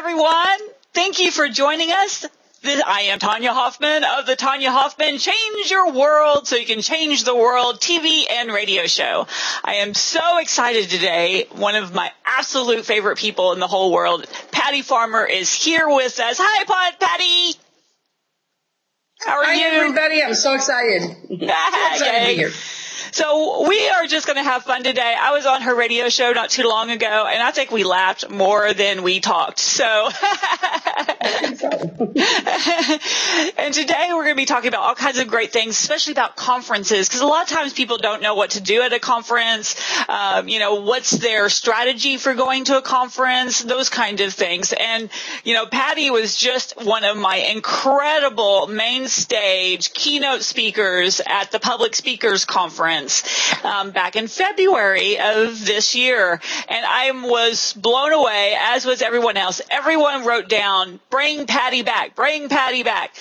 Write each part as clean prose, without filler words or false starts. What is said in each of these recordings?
everyone. Thank you for joining us. I am Tonya Hofmann of the Tonya Hofmann Change Your World So You Can Change the World TV and radio show. I am so excited today. One of my absolute favorite people in the whole world, Patty Farmer, is here with us. Hi, Patty. How are you? Hi, everybody. I'm so excited. So excited to be here. So we are just going to have fun today. I was on her radio show not too long ago, and I think we laughed more than we talked. So, and today we're going to be talking about all kinds of great things, especially about conferences, because a lot of times people don't know what to do at a conference. What's their strategy for going to a conference, those kind of things. And, Patty was just one of my incredible main stage keynote speakers at the Public Speakers Conference. Back in February of this year. And I was blown away, as was everyone else. Everyone wrote down, bring Patty back, bring Patty back.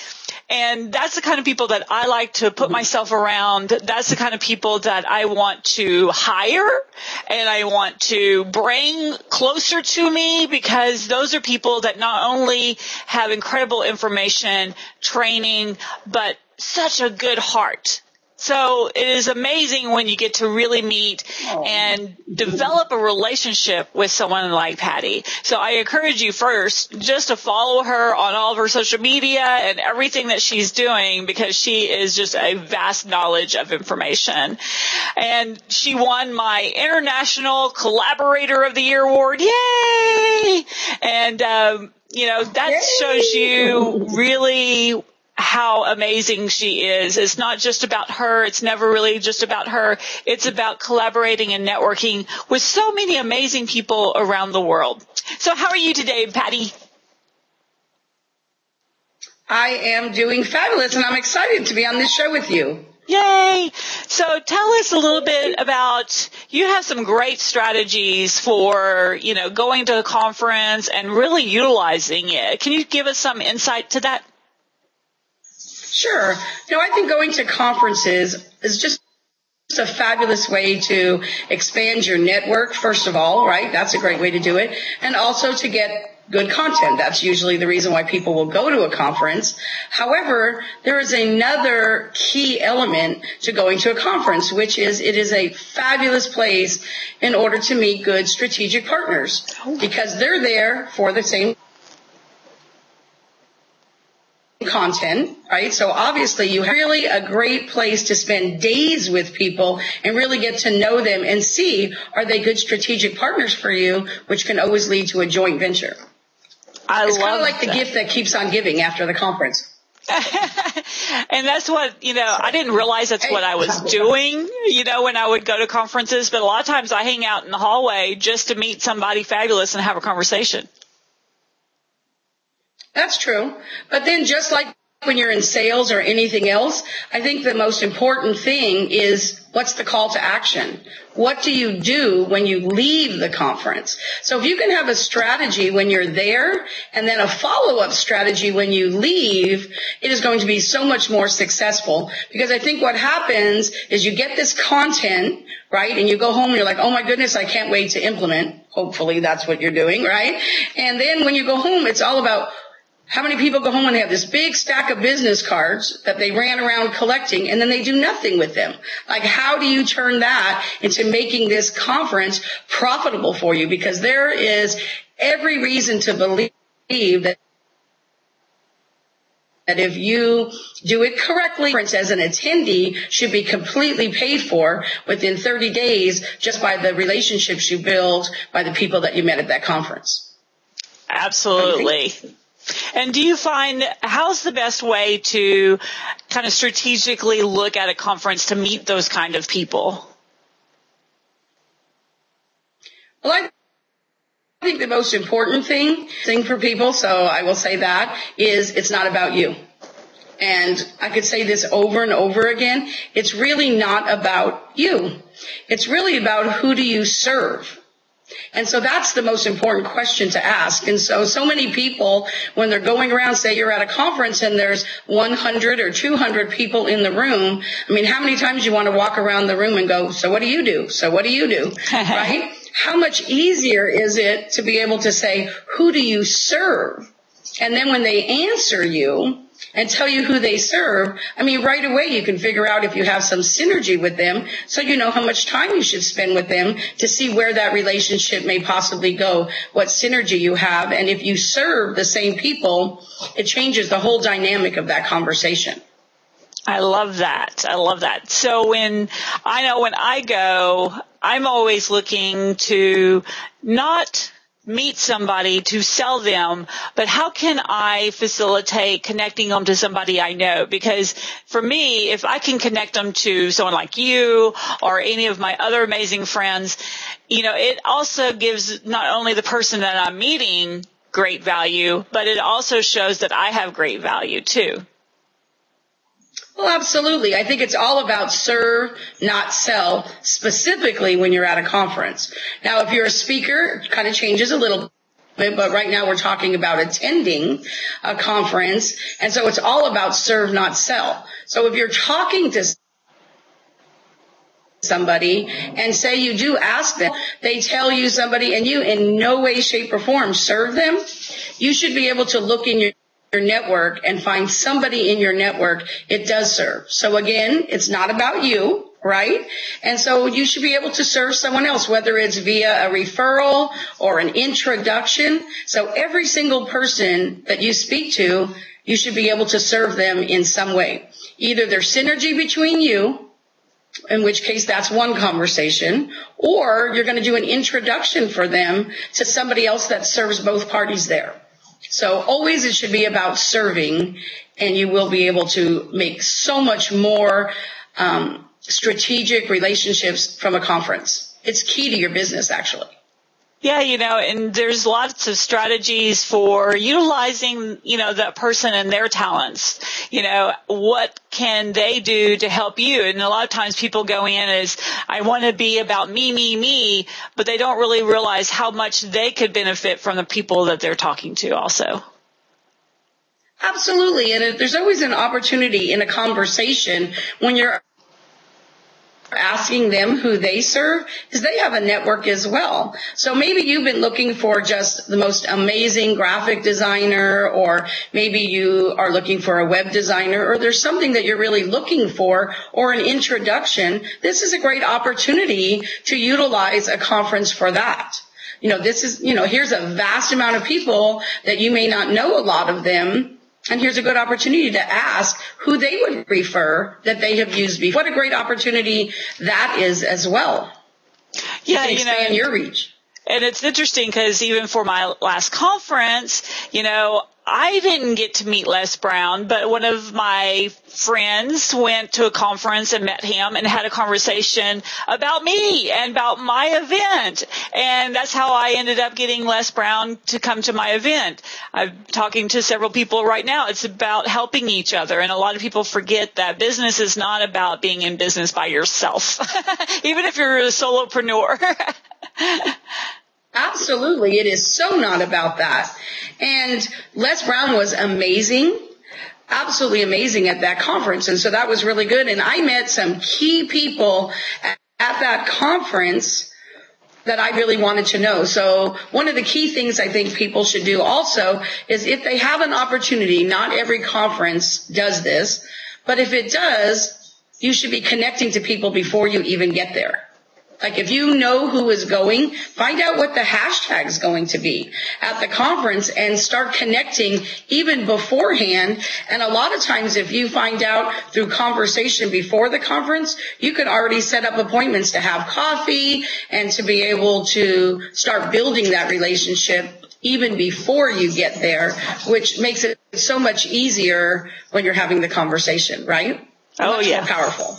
And that's the kind of people that I like to put myself around. That's the kind of people that I want to hire and I want to bring closer to me, because those are people that not only have incredible information, training, but such a good heart. So it is amazing when you get to really meet and develop a relationship with someone like Patty. So I encourage you first just to follow her on all of her social media and everything that she's doing, because she is just a vast knowledge of information. And she won my International Collaborator of the Year award. Yay! And, that shows you really how amazing she is. It's not just about her. It's never really just about her. It's about collaborating and networking with so many amazing people around the world. So how are you today, Patty? I am doing fabulous, and I'm excited to be on this show with you. Yay! So tell us a little bit about, you have some great strategies for, going to a conference and really utilizing it. Can you give us some insight to that? Sure. I think going to conferences is just a fabulous way to expand your network, first of all, right? That's a great way to do it. And also to get good content. That's usually the reason why people will go to a conference. However, there is another key element to going to a conference, which is it is a fabulous place in order to meet good strategic partners, because they're there for the same content, right? So obviously you have really a great place to spend days with people and really get to know them and see, are they good strategic partners for you, which can always lead to a joint venture. It's kind of like the gift that keeps on giving after the conference. And that's what, I didn't realize that's what I was doing, when I would go to conferences. But a lot of times I hang out in the hallway just to meet somebody fabulous and have a conversation. That's true. But then just like when you're in sales or anything else, I think the most important thing is, what's the call to action? What do you do when you leave the conference? So if you can have a strategy when you're there and then a follow-up strategy when you leave, it is going to be so much more successful, because I think what happens is you get this content, right? And you go home and you're like, oh my goodness, I can't wait to implement. Hopefully that's what you're doing, right? And then when you go home, it's all about, how many people go home and they have this big stack of business cards that they ran around collecting, and then they do nothing with them? Like, how do you turn that into making this conference profitable for you? Because there is every reason to believe that if you do it correctly, as an attendee should be completely paid for within 30 days just by the relationships you build, by the people that you met at that conference. Absolutely. And do you find, how's the best way to kind of strategically look at a conference to meet those kind of people? Well, I think the most important thing for people, so I will say that, is it's not about you. And I could say this over and over again. It's really not about you. It's really about, who do you serve? And so that's the most important question to ask. And so many people, when they're going around, say you're at a conference and there's 100 or 200 people in the room. I mean, how many times you want to walk around the room and go, so what do you do? So what do you do? Right? how much easier is it to be able to say, who do you serve? And then when they answer you and tell you who they serve, I mean, right away you can figure out if you have some synergy with them, so you know how much time you should spend with them to see where that relationship may possibly go, what synergy you have. And if you serve the same people, it changes the whole dynamic of that conversation. I love that. I love that. So when I go, I'm always looking to not meet somebody to sell them, but how can I facilitate connecting them to somebody I know? Because for me, if I can connect them to someone like you or any of my other amazing friends, it also gives not only the person that I'm meeting great value, but it also shows that I have great value too. Well, absolutely. I think it's all about serve, not sell, specifically when you're at a conference. Now, if you're a speaker, it kind of changes a little bit, but right now we're talking about attending a conference. And so it's all about serve, not sell. So if you're talking to somebody and say you do ask them, they tell you somebody and you in no way, shape, or form serve them, you should be able to look in your network and find somebody in your network it does serve. So again, it's not about you, right? And so you should be able to serve someone else, whether it's via a referral or an introduction. So every single person that you speak to, you should be able to serve them in some way. Either there's synergy between you, in which case that's one conversation, or you're going to do an introduction for them to somebody else that serves both parties there. So always it should be about serving, and you will be able to make so much more strategic relationships from a conference. It's key to your business, actually. Yeah, and there's lots of strategies for utilizing, that person and their talents. What can they do to help you? And a lot of times people go in as, I want to be about me, but they don't really realize how much they could benefit from the people that they're talking to also. Absolutely. And there's always an opportunity in a conversation when you're asking them who they serve, is they have a network as well. So maybe you've been looking for just the most amazing graphic designer, or maybe you are looking for a web designer, or there's something that you're really looking for, or an introduction. This is a great opportunity to utilize a conference for that. Here's a vast amount of people that you may not know a lot of them. And here's a good opportunity to ask who they would refer that they have used before. What a great opportunity that is as well. Yeah, you can expand your reach. And it's interesting because even for my last conference, I didn't get to meet Les Brown, but one of my friends went to a conference and met him and had a conversation about me and about my event. And that's how I ended up getting Les Brown to come to my event. I'm talking to several people right now. It's about helping each other. And a lot of people forget that business is not about being in business by yourself, even if you're a solopreneur. Absolutely. It is so not about that. And Les Brown was amazing, absolutely amazing at that conference. And so that was really good. And I met some key people at that conference that I really wanted to know. So one of the key things I think people should do also is if they have an opportunity, not every conference does this, but if it does, you should be connecting to people before you even get there. Like if you know who is going, find out what the hashtag is going to be at the conference and start connecting even beforehand. And a lot of times if you find out through conversation before the conference, you can already set up appointments to have coffee and to be able to start building that relationship even before you get there, which makes it so much easier when you're having the conversation, right? Much more powerful.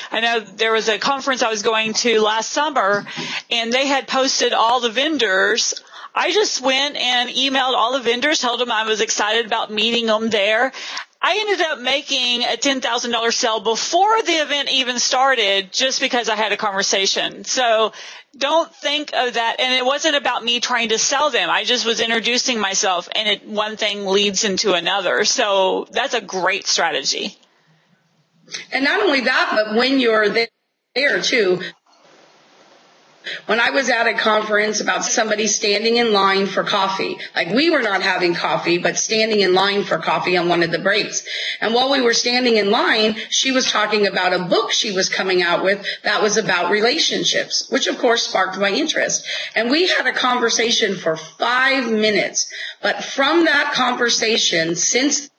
I know there was a conference I was going to last summer, and they had posted all the vendors. I just went and emailed all the vendors, told them I was excited about meeting them there. I ended up making a $10,000 sale before the event even started just because I had a conversation. So don't think of that. And it wasn't about me trying to sell them. I just was introducing myself, and one thing leads into another. So that's a great strategy. And not only that, but when you're there too, when I was at a conference about somebody standing in line for coffee. Like, we were not having coffee, but standing in line for coffee on one of the breaks. And while we were standing in line, she was talking about a book she was coming out with that was about relationships, which of course sparked my interest. And we had a conversation for 5 minutes. But from that conversation, since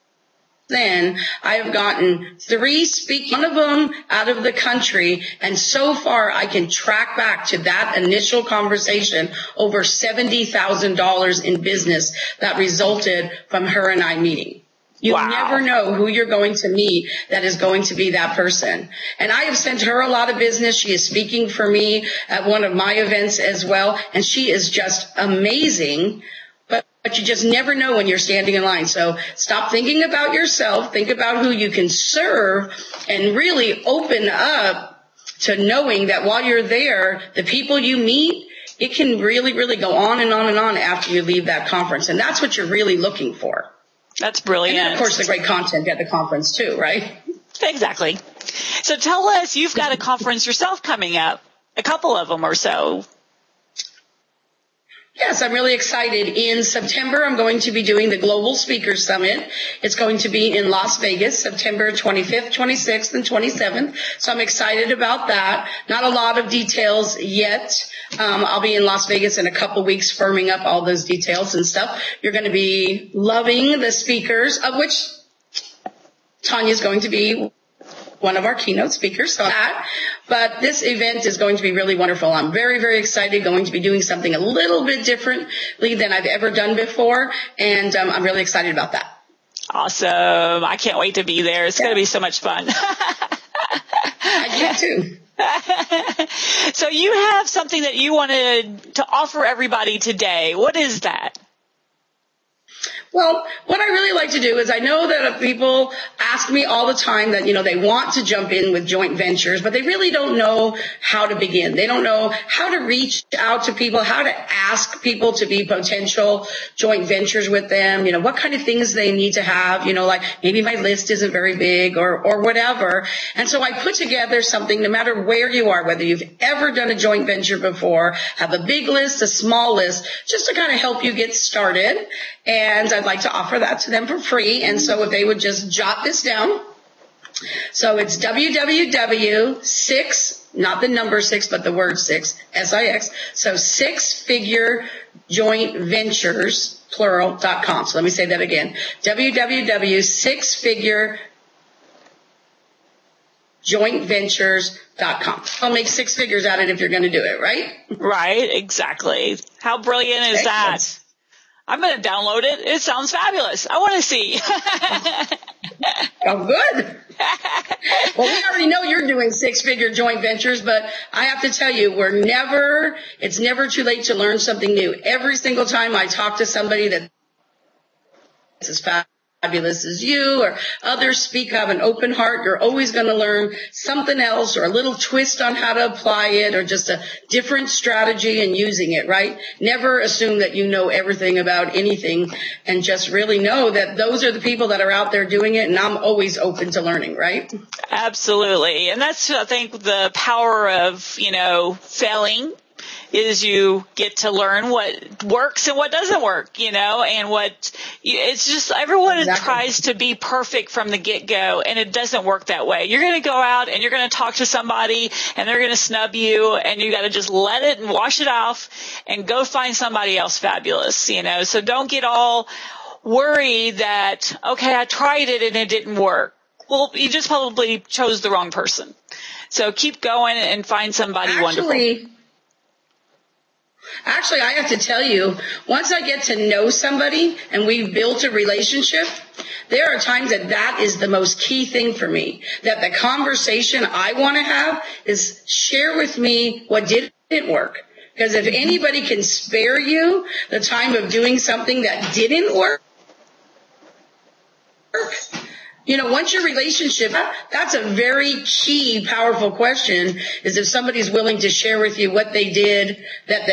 then, I have gotten 3 speaking, one of them out of the country, and so far I can track back to that initial conversation over $70,000 in business that resulted from her and I meeting. You never know who you're going to meet that is going to be that person. And I have sent her a lot of business. She is speaking for me at one of my events as well, and she is just amazing. But you just never know when you're standing in line. So stop thinking about yourself. Think about who you can serve and really open up to knowing that while you're there, the people you meet, it can really, really go on and on and on after you leave that conference. And that's what you're really looking for. That's brilliant. And of course, the great content at the conference too, right? Exactly. So tell us, you've got a conference yourself coming up, a couple of them or so. Yes, I'm really excited. In September, I'm going to be doing the Global Speakers Summit. It's going to be in Las Vegas, September 25th, 26th, and 27th. So I'm excited about that. Not a lot of details yet. I'll be in Las Vegas in a couple weeks firming up all those details and stuff. You're going to be loving the speakers, of which Tonya's going to be one of our keynote speakers. So but this event is going to be really wonderful. I'm very, very excited, going to be doing something a little bit differently than I've ever done before. And I'm really excited about that. Awesome. I can't wait to be there. It's going to be so much fun. I do too. So you have something that you wanted to offer everybody today. What is that? Well, what I really like to do is, I know that people ask me all the time that, they want to jump in with joint ventures, but they really don't know how to begin. They don't know how to reach out to people, how to ask people to be potential joint ventures with them, what kind of things they need to have, like maybe my list isn't very big or whatever. And so I put together something, no matter where you are, whether you've ever done a joint venture before, have a big list, a small list, just to kind of help you get started. And I'd like to offer that to them for free. And so if they would just jot this down. So it's www.6, not the number 6, but the word 6, SIX. So 6figurejointventures, plural.com. So let me say that again. www.6figurejointventures.com. I'll make 6 figures out of it if you're going to do it, right? Right, exactly. How brilliant is that? I'm going to download it. It sounds fabulous. I want to see. Oh, good. Well, we already know you're doing 6-figure joint ventures, but I have to tell you, it's never too late to learn something new. Every single time I talk to somebody that is as fabulous as you or others speak, have an open heart, you're always going to learn something else or a little twist on how to apply it or just a different strategy in using it, right? Never assume that you know everything about anything, and just really know that those are the people that are out there doing it, and I'm always open to learning, right? Absolutely. And that's, I think, the power of, failing. Is you get to learn what works and what doesn't work, and it's just everyone tries to be perfect from the get-go, and it doesn't work that way. You're going to go out and you're going to talk to somebody and they're going to snub you, and you got to just let it and wash it off and go find somebody else fabulous, so don't get all worried that, okay, I tried it and it didn't work. Well, you just probably chose the wrong person. So keep going and find somebody wonderful. Actually, I have to tell you, once I get to know somebody and we've built a relationship, there are times that is the most key thing for me. That the conversation I want to have is share with me what didn't work. Because if anybody can spare you the time of doing something that didn't work, once your relationship, that's a very key, powerful question, is if somebody's willing to share with you what they did that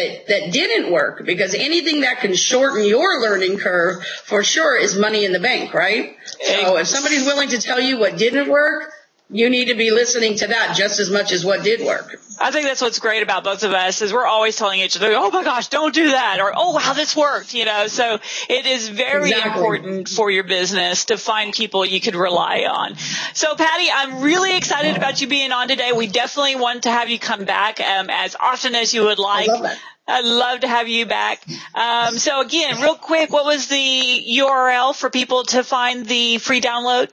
didn't work. Because anything that can shorten your learning curve, for sure, is money in the bank, right? So if somebody's willing to tell you what didn't work, You need to be listening to that just as much as what did work. I think that's what's great about both of us is we're always telling each other, oh my gosh, don't do that. Or, oh wow, this worked, so it is very important for your business to find people you could rely on. So Patty, I'm really excited about you being on today. We definitely want to have you come back, as often as you would like. I love that. I'd love to have you back. So again, real quick, what was the URL for people to find the free download?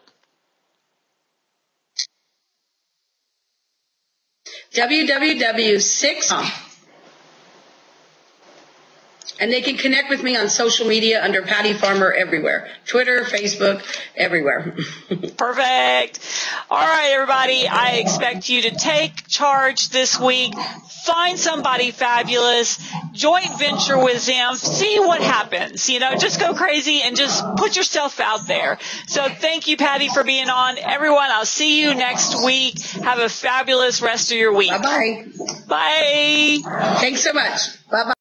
www.6 and they can connect with me on social media under Patty Farmer everywhere. Twitter, Facebook, everywhere. Perfect. All right, everybody. I expect you to take charge this week. Find somebody fabulous. Joint venture with them. See what happens. Just go crazy and just put yourself out there. So thank you, Patty, for being on. Everyone, I'll see you next week. Have a fabulous rest of your week. Bye-bye. Bye. Thanks so much. Bye-bye.